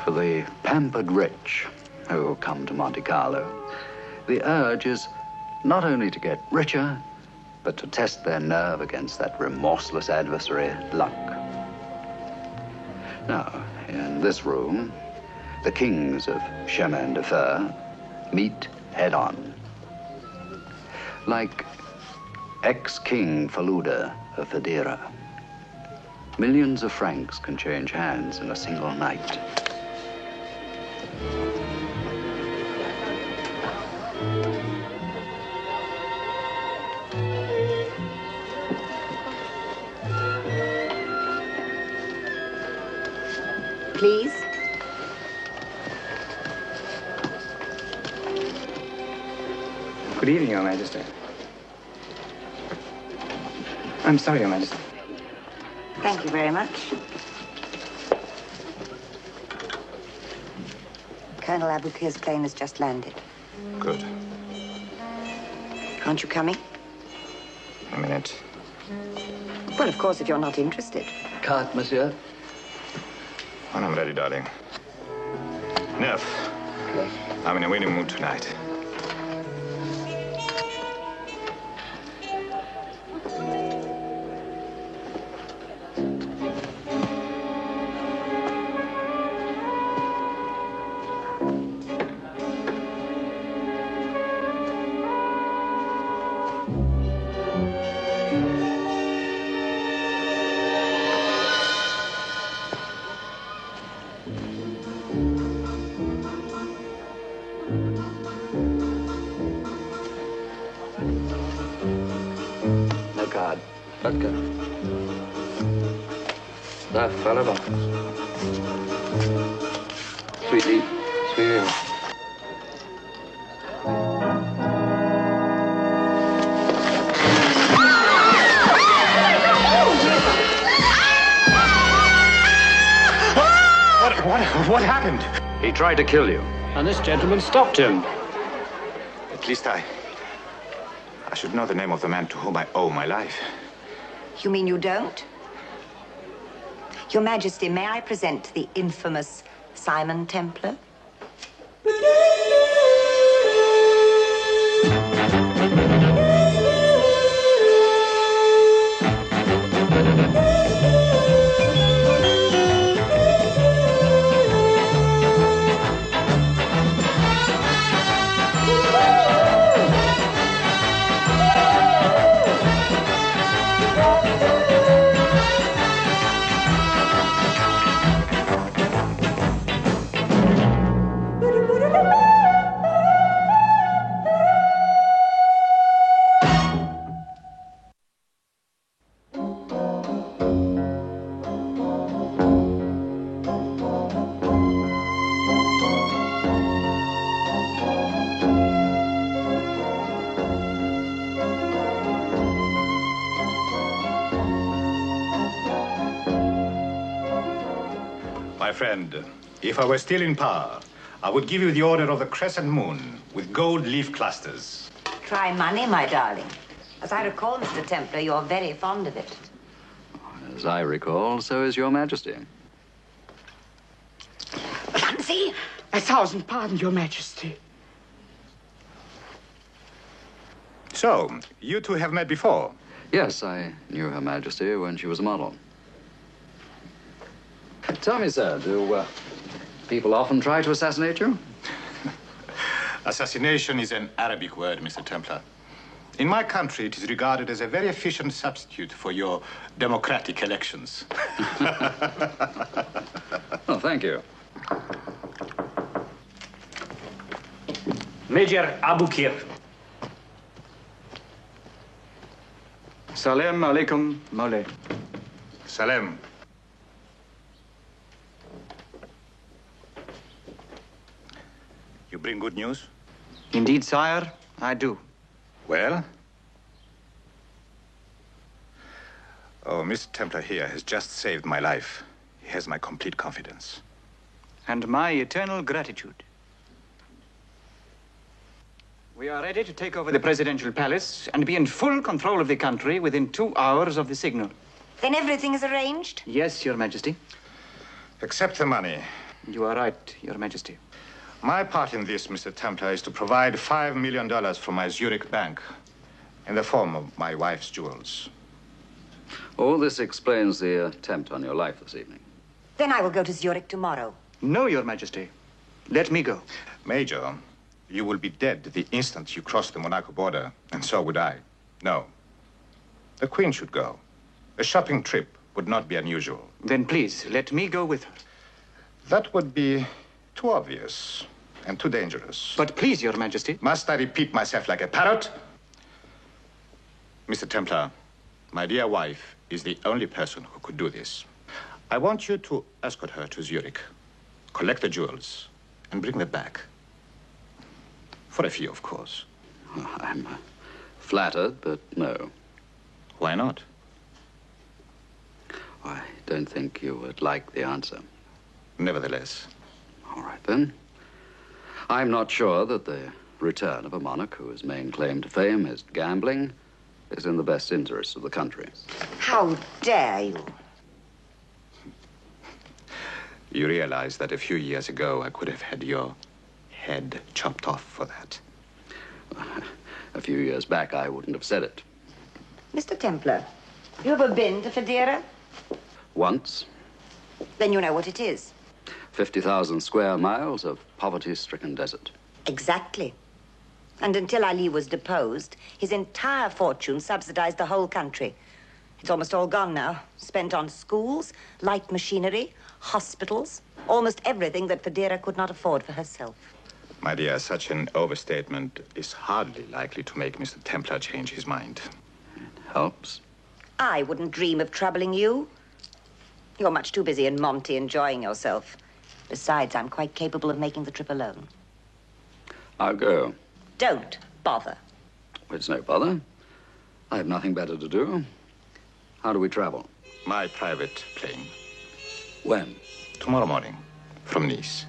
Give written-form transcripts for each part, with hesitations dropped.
For the pampered rich who come to Monte Carlo, the urge is not only to get richer, but to test their nerve against that remorseless adversary, luck. Now, in this room, the kings of chemin de fer meet head-on. Like ex-king Faluda of Fadera, millions of francs can change hands in a single night. Please. Good evening, Your Majesty. I'm sorry, Your Majesty. Thank you very much. Colonel Aboukir's plane has just landed. Good. Aren't you coming? A minute. Well, of course, if you're not interested. Carte, monsieur. When I'm ready, darling. Neuf. I'm in a winning mood tonight. Sweetie, sweetie. What happened? He tried to kill you. And this gentleman stopped him. At least I should know the name of the man to whom I owe my life. You mean you don't? Your Majesty, may I present the infamous Simon Templar? My friend, if I were still in power, I would give you the order of the crescent moon with gold leaf clusters. Try money, my darling. As I recall, Mr. Templar, you're very fond of it. As I recall, so is Your Majesty. Ramsay! 1,000 pardons, Your Majesty. So, you two have met before? Yes, I knew Her Majesty when she was a model. Tell me, sir, do people often try to assassinate you? Assassination is an Arabic word, Mr. Templar. In my country, it is regarded as a very efficient substitute for your democratic elections. Oh, thank you. Major Aboukir. Salam alaikum, Mawlay. Salem. You bring good news? Indeed, sire, I do. Well? Oh, Mr. Templar here has just saved my life. He has my complete confidence. And my eternal gratitude. We are ready to take over the presidential palace and be in full control of the country within 2 hours of the signal. Then everything is arranged? Yes, Your Majesty. Accept the money. You are right, Your Majesty. My part in this, Mr. Templar, is to provide $5 million from my Zurich bank in the form of my wife's jewels. All this explains the attempt on your life this evening. Then I will go to Zurich tomorrow. No, Your Majesty. Let me go. Major, you will be dead the instant you cross the Monaco border, and so would I. No. The Queen should go. A shopping trip would not be unusual. Then please, let me go with her. That would be too obvious and too dangerous. But please, Your Majesty. Must I repeat myself like a parrot? Mr. Templar, my dear wife is the only person who could do this. I want you to escort her to Zurich, collect the jewels, and bring them back. For a fee, of course. I'm flattered, but no. Why not? I don't think you would like the answer. Nevertheless. All right, then. I'm not sure that the return of a monarch whose main claim to fame is gambling is in the best interests of the country. How dare you? You realize that a few years ago I could have had your head chopped off for that. A few years back, I wouldn't have said it. Mr. Templar, you ever been to Fadera? Once, Then you know what it is. 50,000 square miles of poverty-stricken desert. Exactly. And until Ali was deposed, his entire fortune subsidized the whole country. It's almost all gone now. Spent on schools, light machinery, hospitals, almost everything that Fadera could not afford for herself. My dear, such an overstatement is hardly likely to make Mr. Templar change his mind. It helps. I wouldn't dream of troubling you. You're much too busy in Monte enjoying yourself. Besides, I'm quite capable of making the trip alone. I'll go. Don't bother. It's no bother. I have nothing better to do. How do we travel? My private plane. When? Tomorrow morning, from Nice.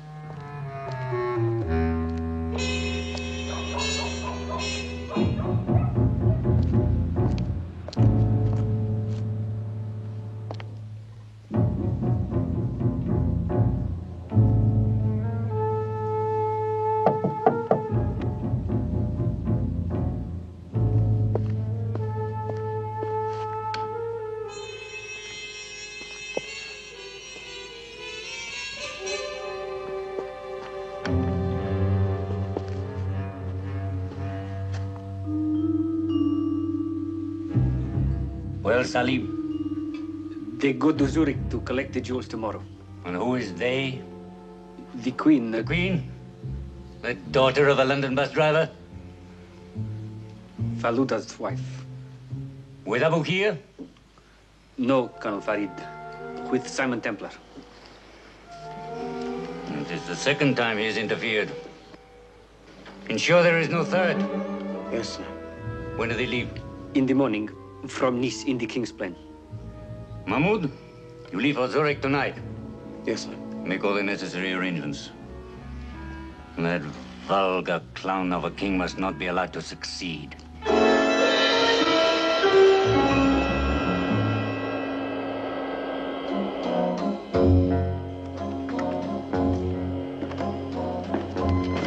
Well, Salim, They go to Zurich to collect the jewels tomorrow. and who is they? The Queen. The Queen? The daughter of a London bus driver? Faluda's wife. With Abu Kir? No, Colonel Farid. With Simon Templar. It is the second time he has interfered. Ensure there is no third. Yes, sir. When do they leave? In the morning, from Nice in the King's plane. Mahmoud, you leave for Zurich tonight. Yes, sir. Make all the necessary arrangements. That vulgar clown of a king must not be allowed to succeed.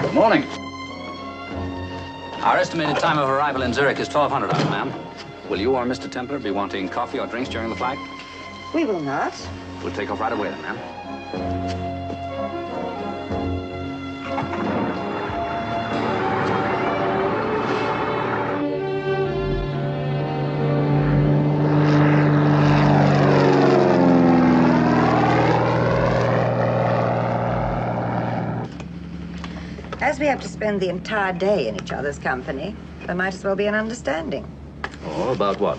Good morning. Our estimated time of arrival in Zurich is 1200 hours, ma'am. Will you or Mr. Templar be wanting coffee or drinks during the flight? We will not. We'll take off right away then, ma'am. As we have to spend the entire day in each other's company, there might as well be an understanding. Oh, about what?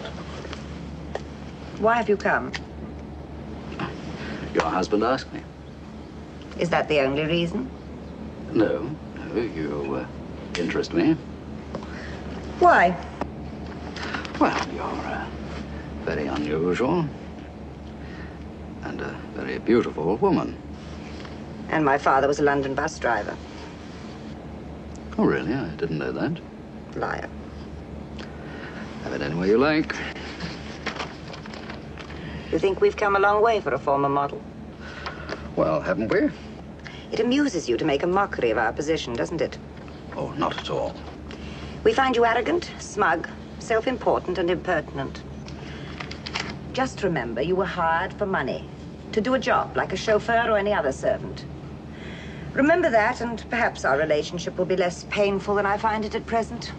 Why have you come? Your husband asked me. Is that the only reason? No, you interest me. Why? Well, you're very unusual and a very beautiful woman. And my father was a London bus driver. Oh, really? I didn't know that. Liar. Have it any way you like. You think we've come a long way for a former model? Well, haven't we? It amuses you to make a mockery of our position, doesn't it? Oh, not at all. We find you arrogant, smug, self-important, and impertinent. Just remember, you were hired for money, to do a job like a chauffeur or any other servant. Remember that, and perhaps our relationship will be less painful than I find it at present.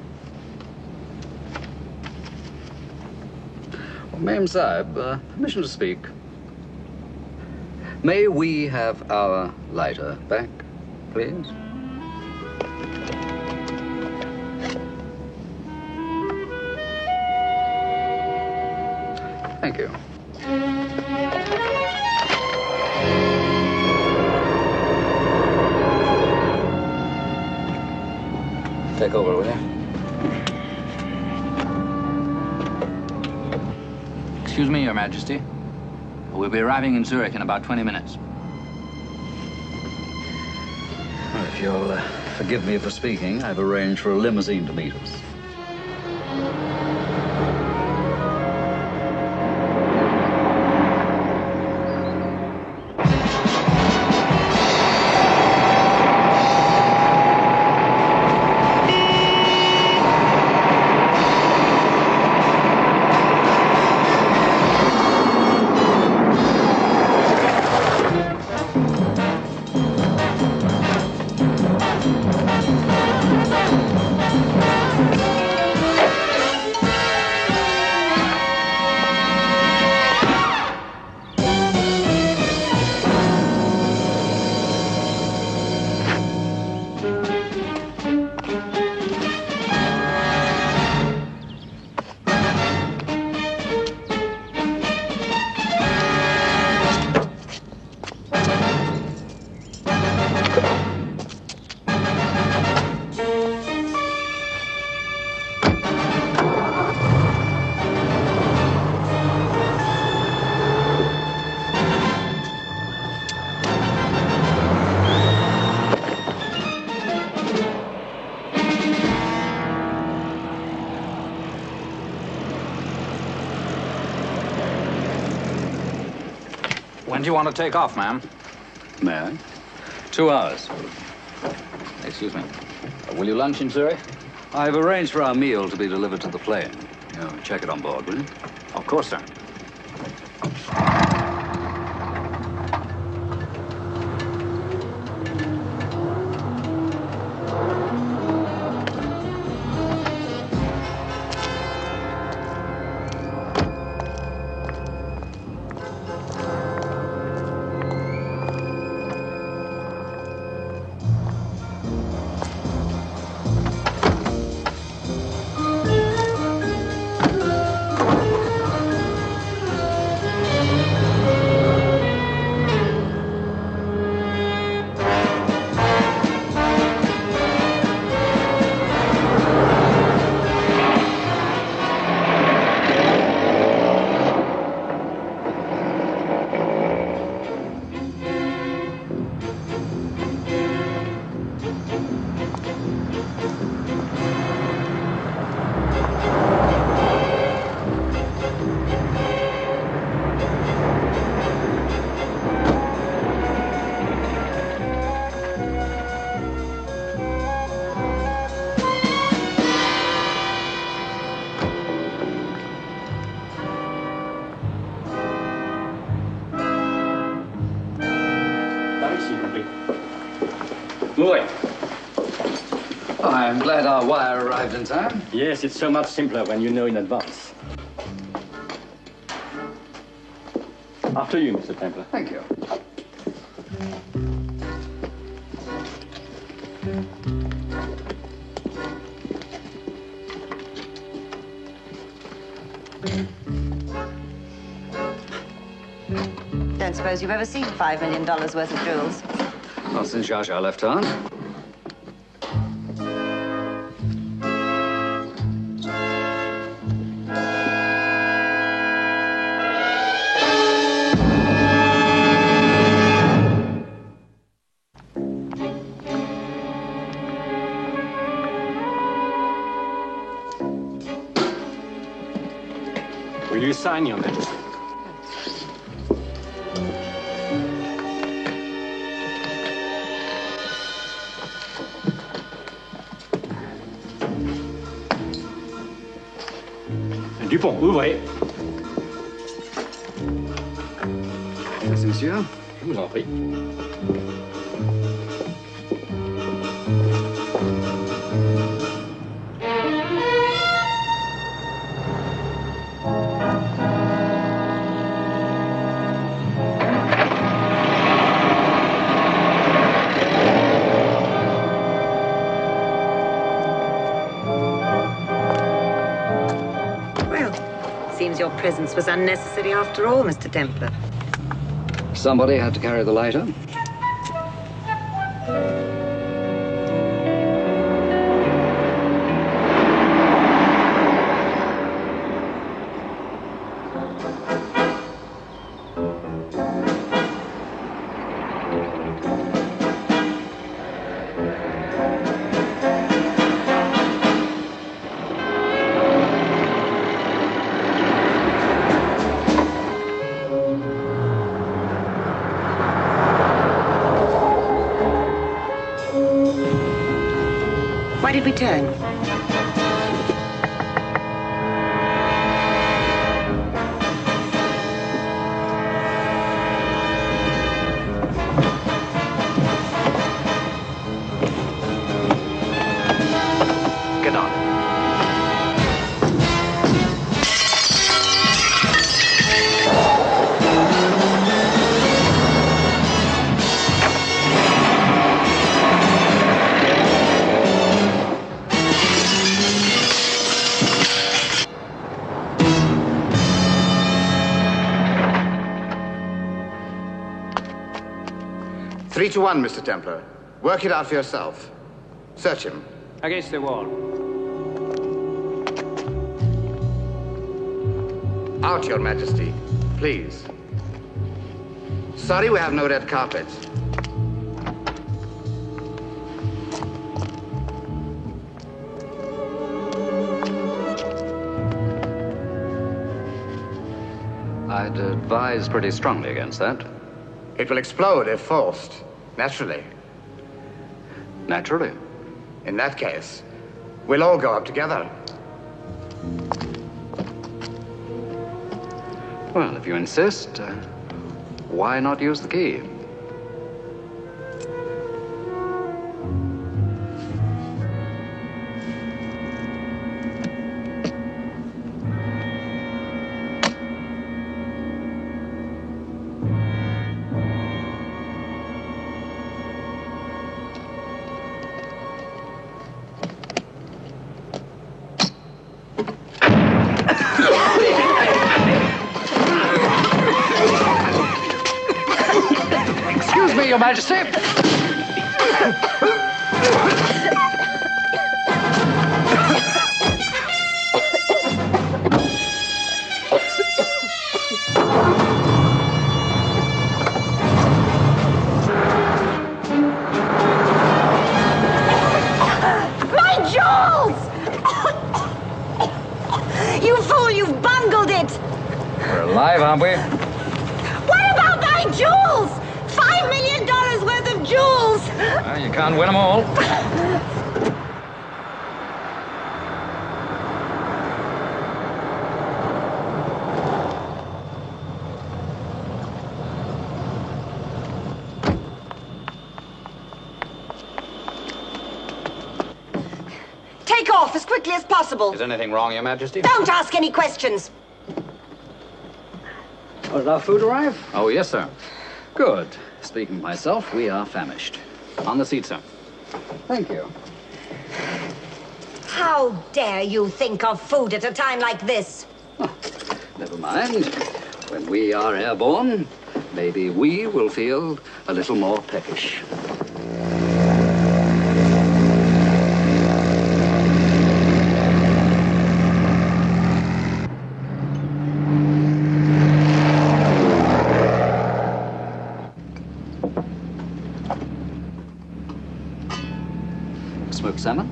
Well, Ma'am Sahib, permission to speak. May we have our lighter back, please? Thank you. Take over, will you? Excuse me, Your Majesty. We'll be arriving in Zurich in about 20 minutes. Well, if you'll forgive me for speaking, I've arranged for a limousine to meet us. When do you want to take off, ma'am? May I? 2 hours. Excuse me. Will you lunch in Zurich? I've arranged for our meal to be delivered to the plane. You'll check it on board, will you? Of course, sir. I'm glad our wire arrived in time. Yes, it's so much simpler when you know in advance. After you, Mr. Templar. Thank you. Don't suppose you've ever seen $5 million worth of jewels. Not since Zsa Zsa left town. Will you sign, Your Majesty? Bon, ouvrez. Merci, monsieur. Je vous en prie. Seems your presence was unnecessary after all, Mr. Templar. Somebody had to carry the lighter. Why did we turn? Get on. Three to one, Mr. Templar. Work it out for yourself. Search him. Against the wall. Out, Your Majesty, please. Sorry we have no red carpet. I'd advise pretty strongly against that. It will explode if forced, naturally. Naturally. In that case, we'll all go up together. Well, if you insist, why not use the key? Your Majesty. My jewels! You fool, you've bungled it! We're alive, aren't we? What about my jewels? $5 million worth of jewels! Well, you can't win them all. Take off as quickly as possible. Is anything wrong, Your Majesty? Don't ask any questions. Oh, did our food arrive? Oh, yes, sir. Good. Speaking for myself, we are famished. On the seat, sir. Thank you. How dare you think of food at a time like this? Oh, never mind. When we are airborne, maybe we will feel a little more peckish. Smoked salmon.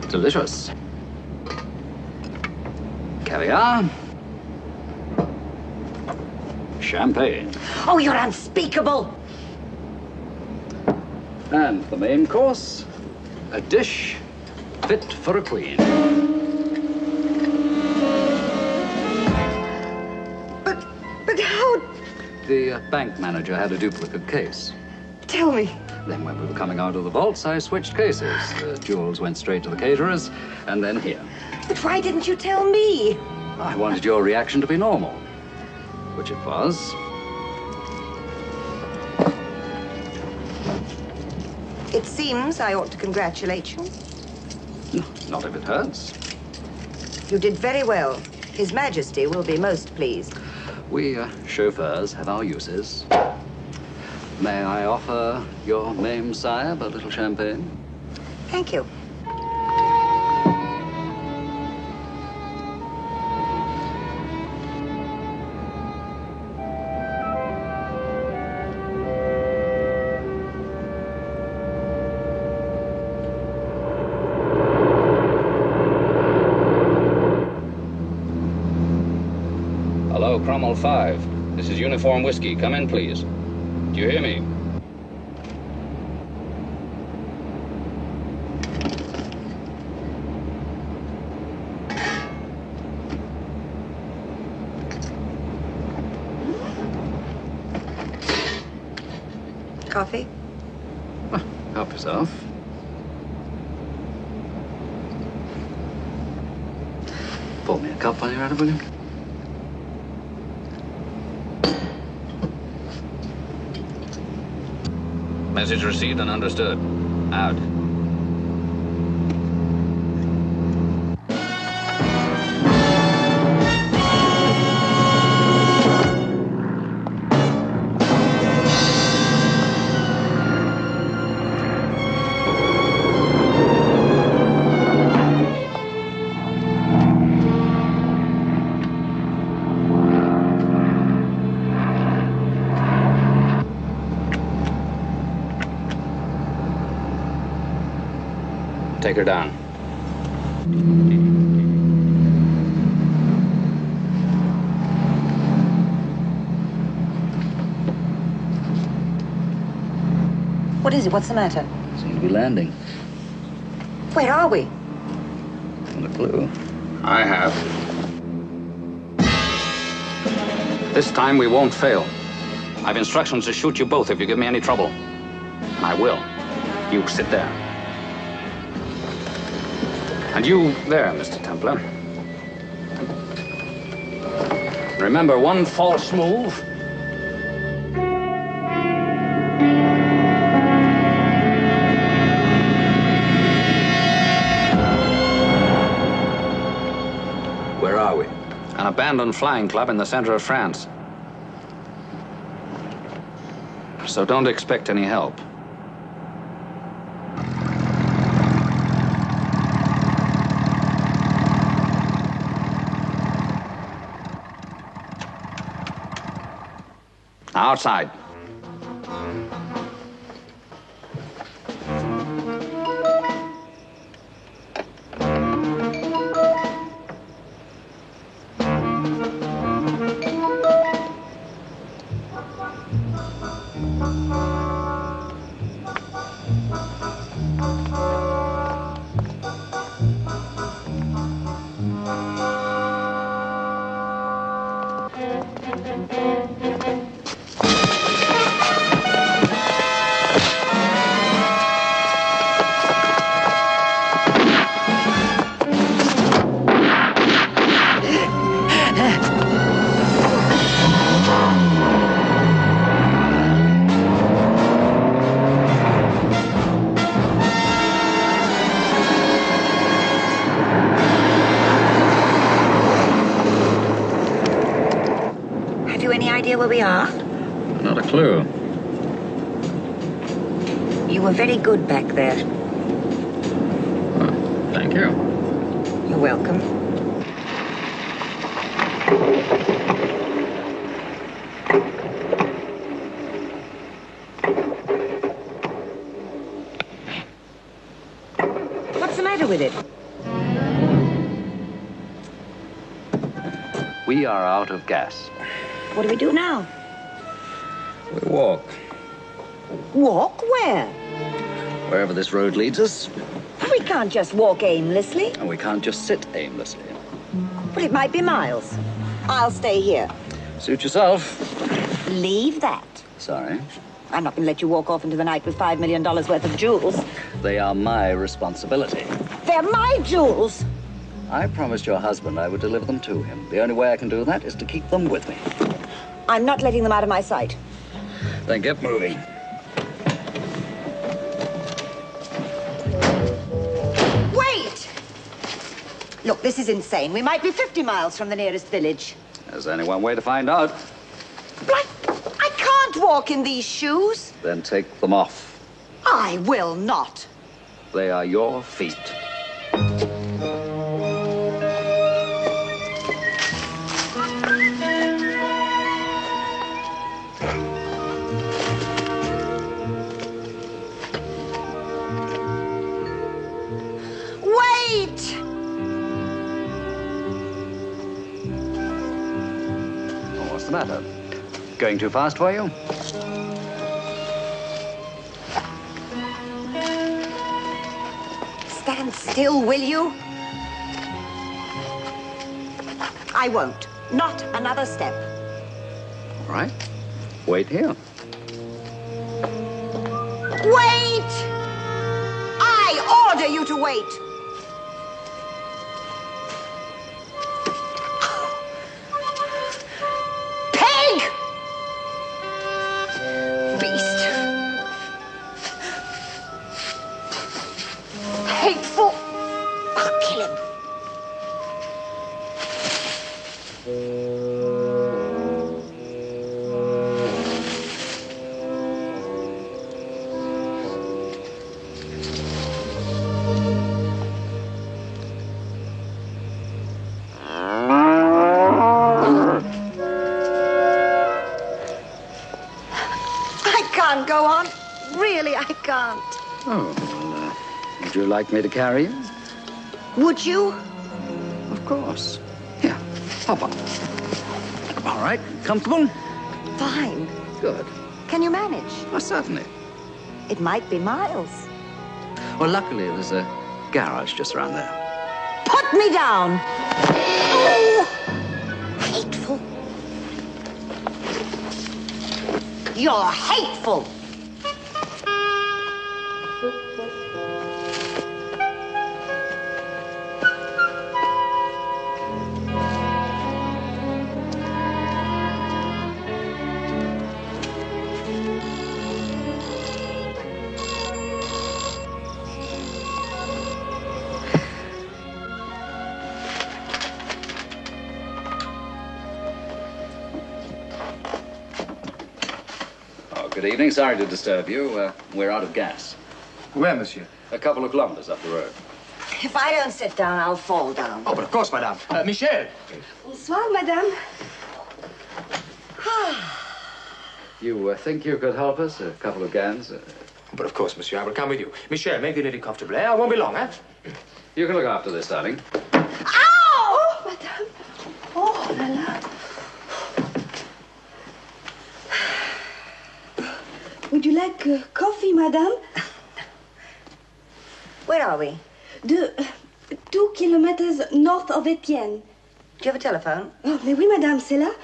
Delicious. Caviar. Champagne. Oh, you're unspeakable. And the main course, a dish fit for a queen. The bank manager had a duplicate case. Tell me. Then when we were coming out of the vaults, I switched cases. The jewels went straight to the caterers, and then here. But why didn't you tell me? I wanted your reaction to be normal, which it was. It seems I ought to congratulate you. No, not if it hurts. You did very well. His Majesty will be most pleased. We chauffeurs have our uses. May I offer your mame sahib a little champagne? Thank you. Hello, Cromwell 5. This is Uniform Whiskey. Come in, please. Do you hear me? Coffee? Well, help yourself. Pour me a cup while you're at it, will you? Message received and understood. Out. Take her down. What is it? What's the matter? Seem to be landing. Where are we? Not a clue. I have. This time we won't fail. I've instructions to shoot you both if you give me any trouble. And I will. You sit there. And you there, Mr. Templar. Remember, one false move. Where are we? An abandoned flying club in the center of France. So don't expect any help. Outside. Where we are? Not a clue. You were very good back there. Well, thank you. You're welcome. What's the matter with it? We are out of gas. What do we do now? We walk. Walk where? Wherever this road leads us. We can't just walk aimlessly. And we can't just sit aimlessly. But it might be miles. I'll stay here. Suit yourself. Leave that. Sorry. I'm not going to let you walk off into the night with $5 million worth of jewels. They are my responsibility. They're my jewels. I promised your husband I would deliver them to him. The only way I can do that is to keep them with me. I'm not letting them out of my sight. Then get moving. Wait! Look, this is insane. We might be 50 miles from the nearest village. There's only one way to find out. But I can't walk in these shoes. Then take them off. I will not. They are your feet. Wait! Well, what's the matter? Going too fast for you? Stand still, will you? I won't. Not another step. All right. Wait here. Wait! I order you to wait. Pig! Beast. Hateful. I'll kill him. Go on. Really, I can't. Oh, well, would you like me to carry you? Would you? Of course. Here, hop on. All right, comfortable? Fine. Good. Can you manage? Oh, certainly. It might be miles. Well, luckily, there's a garage just around there. Put me down! Oh! Hateful. You're hateful! Good evening. Sorry to disturb you. We're out of gas. Where, monsieur? A couple of kilometers up the road. If I don't sit down, I'll fall down. Oh, but of course, madame. Michel! Bonsoir, madame. You think you could help us? A couple of gans? But of course, monsieur, I will come with you. Michel, make the lady comfortable, eh? I won't be long, eh? You can look after this, darling. Ow! Oh, madame. Oh, la la. Would you like coffee, madame? Where are we? 2 kilometers north of Etienne. Do you have a telephone? Oh, mais oui, madame, c'est là.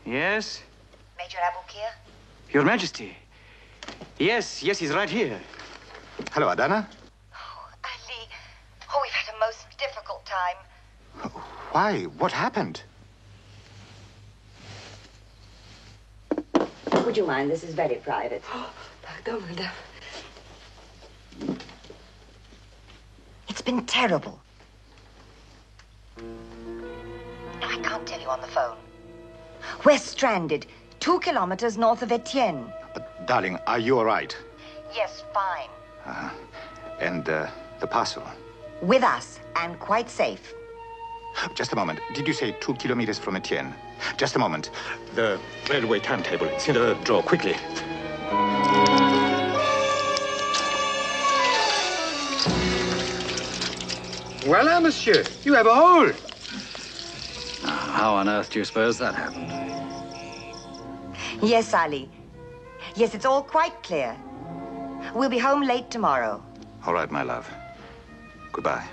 Yes? Major Aboukir? Your Majesty. Yes, he's right here. Hello, Adana. Oh, Ali. Oh, we've had a most difficult time. Why? What happened? Would you mind? This is very private. Oh, pardon, madame. It's been terrible. No, I can't tell you on the phone. We're stranded 2 kilometers north of Etienne. But, darling, are you all right? Yes, fine. And the parcel? With us, and quite safe. Just a moment. Did you say 2 kilometers from Etienne? Just a moment. The railway timetable. It's in the drawer. Quickly. Voila, monsieur. You have a hole. How on earth do you suppose that happened? Yes, Ali. Yes, it's all quite clear. We'll be home late tomorrow. All right, my love. Goodbye.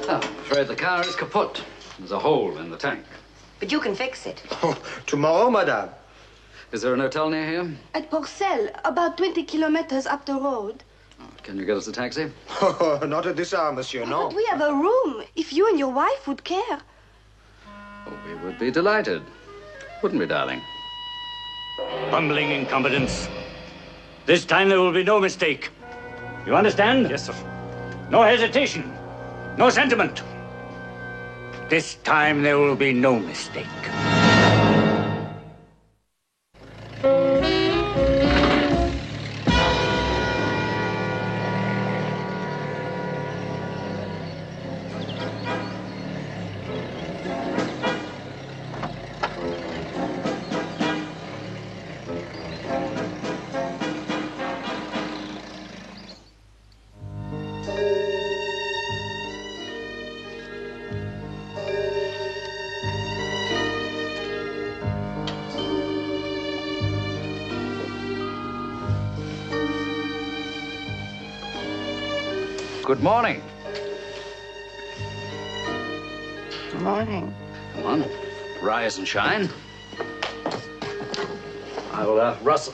Oh, I'm afraid the car is kaput. There's a hole in the tank. But you can fix it. Oh, tomorrow, madame. Is there an hotel near here? At Pastell, about 20 kilometers up the road. Oh, can you get us a taxi? Oh, not at this hour, monsieur, no. But we have a room, if you and your wife would care. Oh, we would be delighted. Wouldn't we, darling? Bumbling incompetence. This time there will be no mistake. You understand? Yes, sir. No hesitation. No sentiment. This time there will be no mistake. Good morning. Good morning. Come on, rise and shine. I'll rustle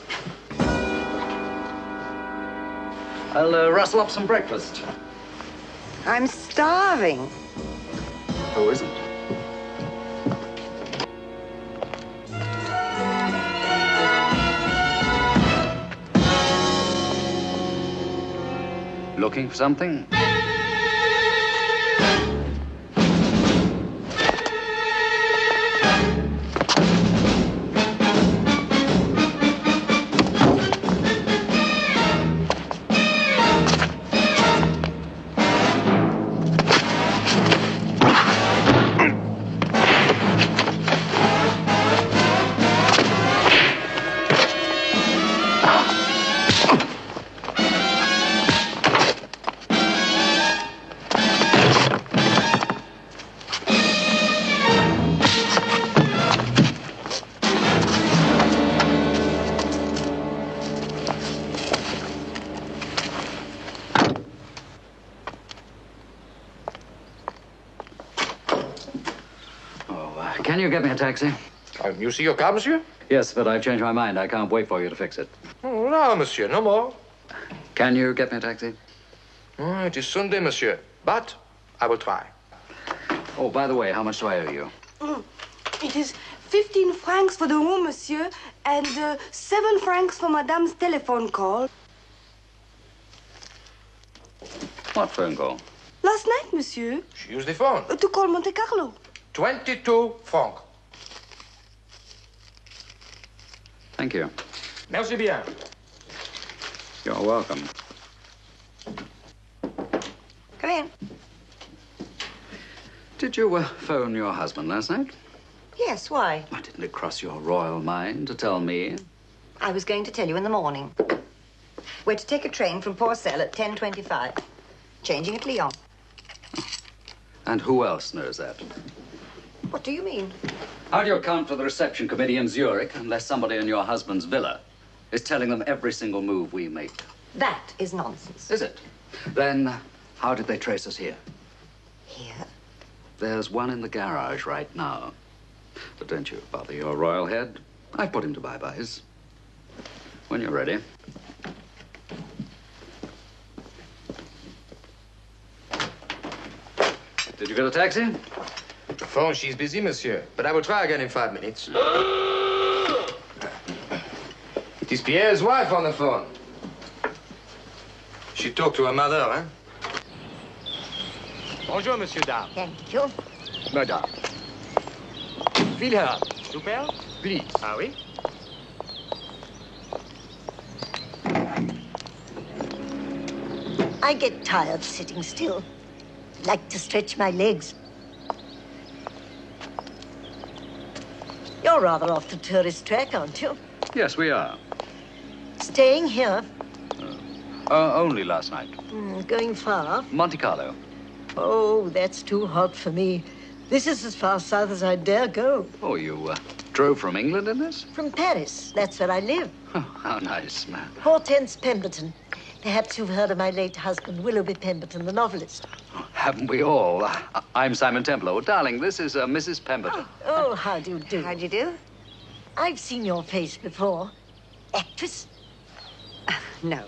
up some breakfast. I'm starving. Who isn't? Looking for something? Can you get me a taxi? You see your car, monsieur? Yes, but I've changed my mind. I can't wait for you to fix it. Oh, no, monsieur, no more. Can you get me a taxi? Oh, it is Sunday, monsieur, but I will try. Oh, by the way, how much do I owe you? It is 15 francs for the room, monsieur, and 7 francs for madame's telephone call. What phone call? Last night, monsieur. She used the phone. To call Monte Carlo. 22 francs. Thank you. Merci bien. You're welcome. Come in. Did you phone your husband last night? Yes, why? Why didn't it cross your royal mind to tell me? I was going to tell you in the morning. We're to take a train from Pastell at 10:25. Changing at Lyon. And who else knows that? What do you mean? How do you account for the reception committee in Zurich unless somebody in your husband's villa is telling them every single move we make? That is nonsense. Is it? Then how did they trace us here? Here? There's one in the garage right now. But don't you bother your royal head. I put him to bye-byes. When you're ready. Did you get a taxi? The phone, she's busy, monsieur. But I will try again in 5 minutes. It is Pierre's wife on the phone. She talked to her mother, hein? Bonjour, monsieur Dame. Thank you. Madame. Fill her up. Super? Please. Ah, oui? I get tired sitting still. Like to stretch my legs. You're rather off the tourist track, aren't you? Yes, we are. Staying here? Only last night. Going far? Monte Carlo. Oh, that's too hot for me. This is as far south as I dare go. Oh, you drove from England in this? From Paris. That's where I live. Oh, how nice, man. Hortense Pemberton. Perhaps you've heard of my late husband, Willoughby Pemberton, the novelist. Haven't we all? I'm Simon Templar. Oh, darling, this is Mrs. Pemberton. Oh, how do you do? How do you do? I've seen your face before. Actress? No.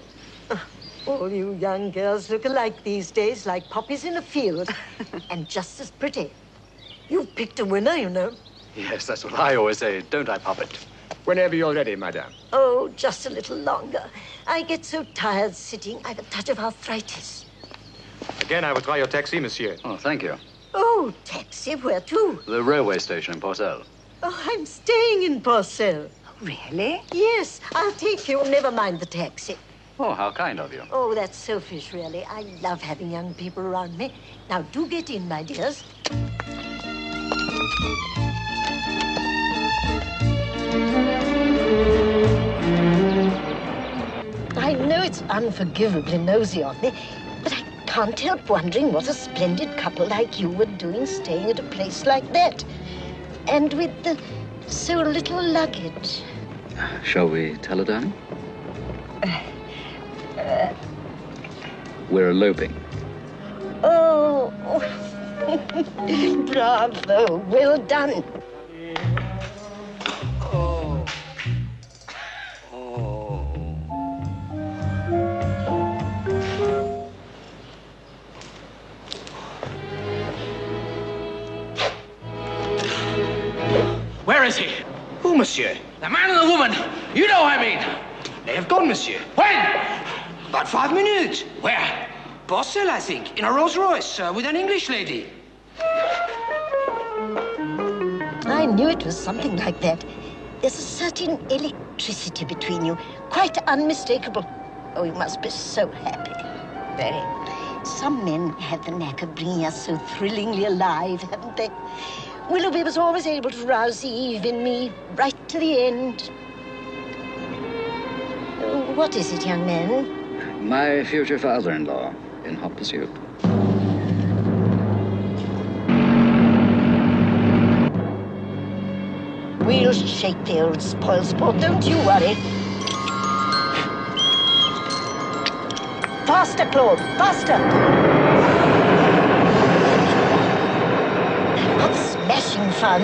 All you young girls look alike these days, like poppies in a field. And just as pretty. You've picked a winner, you know. Yes, that's what I always say, don't I, Puppet? Whenever you're ready, madame. Oh, just a little longer. I get so tired sitting, I've a touch of arthritis. Again, I will try your taxi, monsieur. Oh, thank you. Oh, taxi, where to? The railway station in Pastell. Oh, I'm staying in Pastell. Really? Yes, I'll take you. Never mind the taxi. Oh, how kind of you. Oh, that's selfish, really. I love having young people around me. Now, do get in, my dears. I know it's unforgivably nosy of me, but I can't help wondering what a splendid couple like you were doing staying at a place like that. And with so little luggage. Shall we tell her, darling? We're eloping. Oh, bravo, well done. Oh. Where is he? Who, monsieur? The man and the woman. You know I mean. They have gone, monsieur. When? About 5 minutes. Where? Pastell, I think, in a Rolls Royce with an English lady. I knew it was something like that. There's a certain electricity between you, quite unmistakable. Oh, you must be so happy. Very. Some men have the knack of bringing us so thrillingly alive, haven't they? Willoughby was always able to rouse the Eve in me right to the end. What is it, young man? My future father-in-law in hot pursuit. We'll shake the old spoilsport, don't you worry. Faster, Claude, faster! What smashing fun.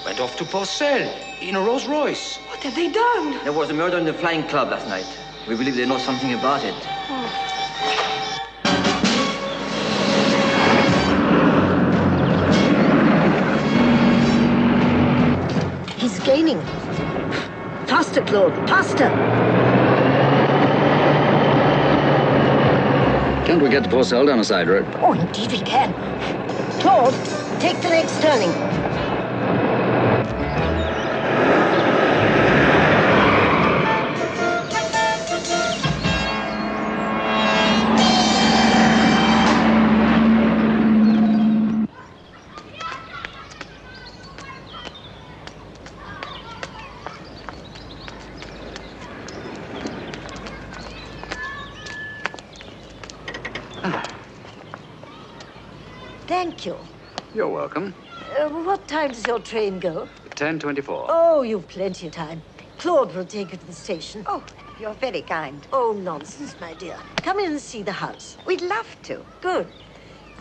Went off to Pastell in a Rolls Royce. What have they done? There was a murder in the Flying Club last night. We believe they know something about it. He's gaining. Faster, Claude, faster! Can't we get to Pastell down a side road? Oh, indeed we can. Claude, take the next turning. Thank you. You're welcome. What time does your train go? 10:24. Oh, you've plenty of time. Claude will take you to the station. Oh, you're very kind. Oh, nonsense, my dear. Come in and see the house. We'd love to. Good.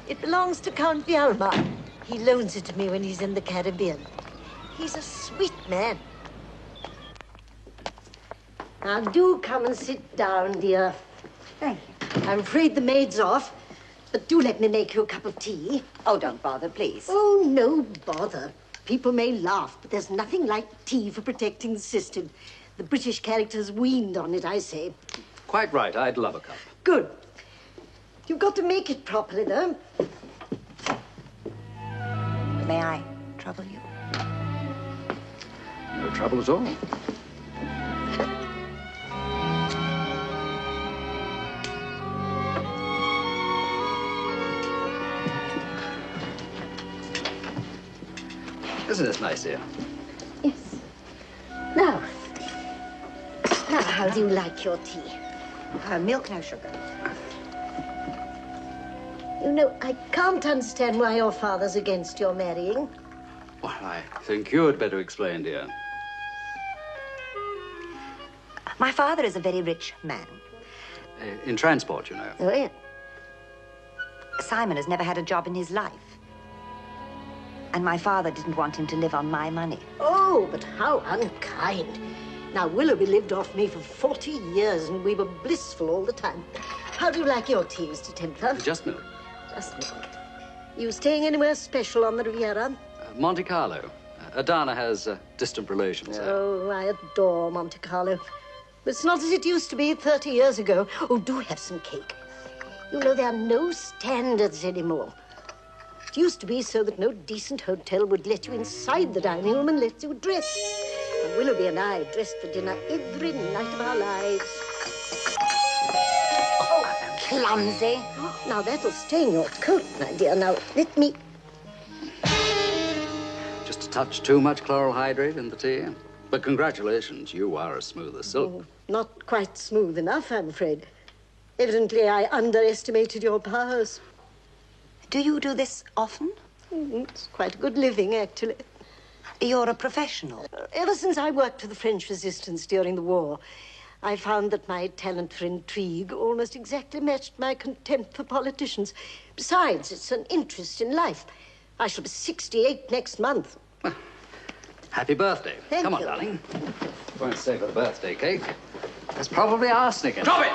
It belongs to Count Vialma. He loans it to me when he's in the Caribbean. He's a sweet man. Now, do come and sit down, dear. Thank you. I'm afraid the maid's off, but do let me make you a cup of tea. Oh, don't bother, please. Oh, no bother. People may laugh, but there's nothing like tea for protecting the system. The British character's weaned on it, I say. Quite right. I'd love a cup. Good. You've got to make it properly, though. May I trouble you? No trouble at all. Isn't this nice here? Yes. Now, How do you like your tea? Milk, no sugar. You know, I can't understand why your father's against your marrying. Well, I think you had better explain, dear. My father is a very rich man. In transport, you know. Oh, yeah. Simon has never had a job in his life. And my father didn't want him to live on my money. Oh, but how unkind. Now, Willoughby lived off me for 40 years, and we were blissful all the time. How do you like your tea, Mr. Templar? Just milk. Just milk. You staying anywhere special on the Riviera? Monte Carlo. Adana has distant relations there. Oh, I adore Monte Carlo. But it's not as it used to be 30 years ago. Oh, do have some cake. You know, there are no standards anymore. It used to be so that no decent hotel would let you inside the dining room and let you dress. And Willoughby and I dressed for dinner every night of our lives. Oh, clumsy. Now, that'll stain your coat, my dear. Now, let me... Just a touch too much chloral hydrate in the tea. But congratulations, you are as smooth as silk. Oh, not quite smooth enough, I'm afraid. Evidently, I underestimated your powers. Do you do this often? It's quite a good living, actually. You're a professional. Ever since I worked for the French resistance during the war, I found that my talent for intrigue almost exactly matched my contempt for politicians. Besides, it's an interest in life. I shall be 68 next month. Happy birthday. Thank Come on, you. darling. Won't stay for the birthday cake. There's probably arsenic in it. Drop it!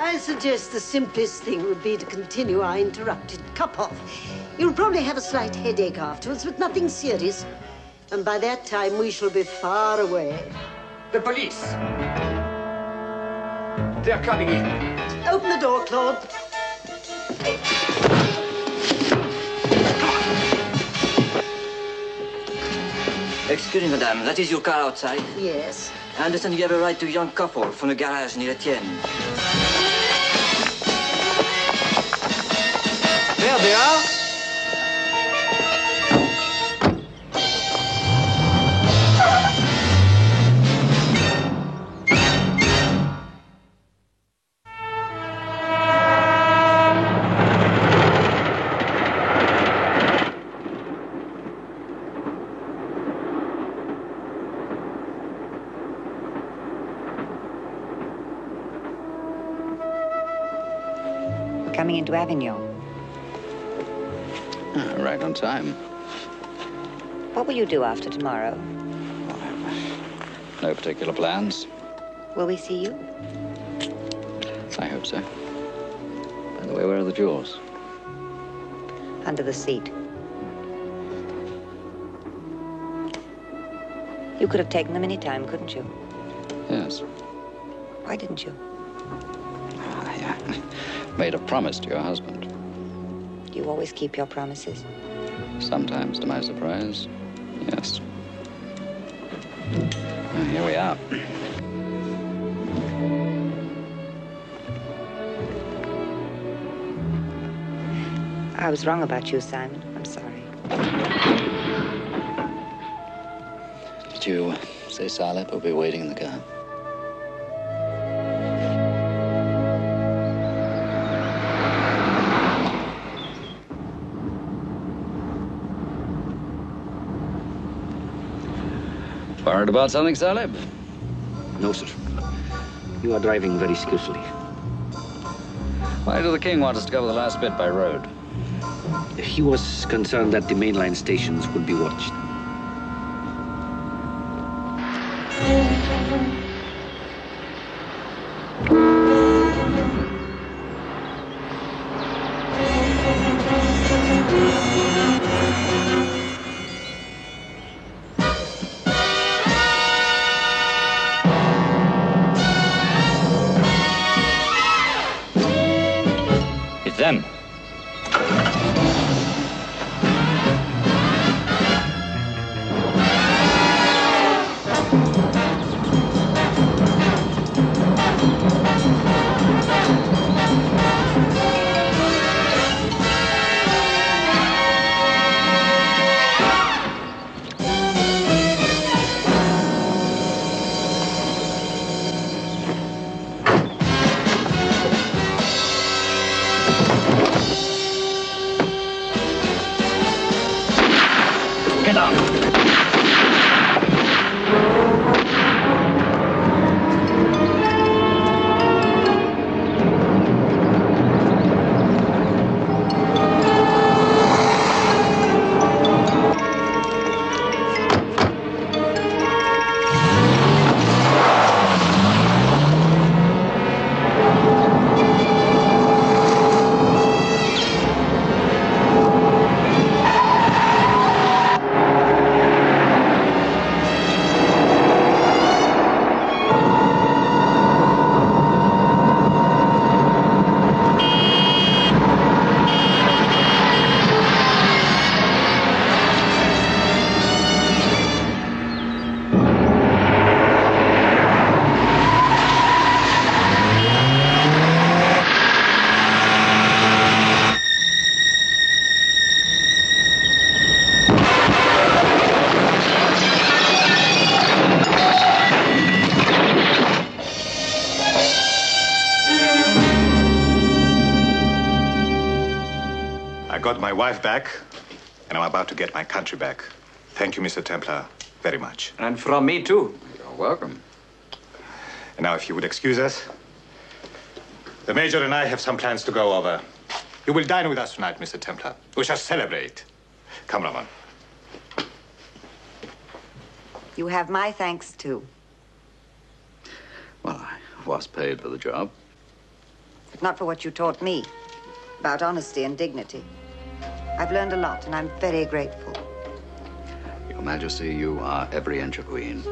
I suggest the simplest thing would be to continue our interrupted cup-off. You'll probably have a slight headache afterwards, but nothing serious. And by that time, we shall be far away. The police. They're coming in. Open the door, Claude. Excuse me, madame, that is your car outside? Yes. I understand you have a ride to a young couple from the garage near Etienne. There they are. Coming into Avignon. Right on time. What will you do after tomorrow? No particular plans. Will we see you? I hope so. By the way, where are the jewels? Under the seat. You could have taken them any time, couldn't you? Yes. Why didn't you? I made a promise to your husband. You always keep your promises. Sometimes, to my surprise, yes. Well, here we are. I was wrong about you, Simon. I'm sorry. Did you say Salep will be waiting in the car? Worried about something, Salep? No, sir. You are driving very skillfully. Why did the king want us to cover the last bit by road? He was concerned that the mainline stations would be watched. Them. got my wife back, and I'm about to get my country back. Thank you, Mr. Templar, very much. And from me, too. You're welcome. And now, if you would excuse us, the Major and I have some plans to go over. You will dine with us tonight, Mr. Templar. We shall celebrate. Come, Ramon. You have my thanks, too. Well, I was paid for the job. But not for what you taught me about honesty and dignity. I've learned a lot, and I'm very grateful. Your Majesty, you are every inch a queen.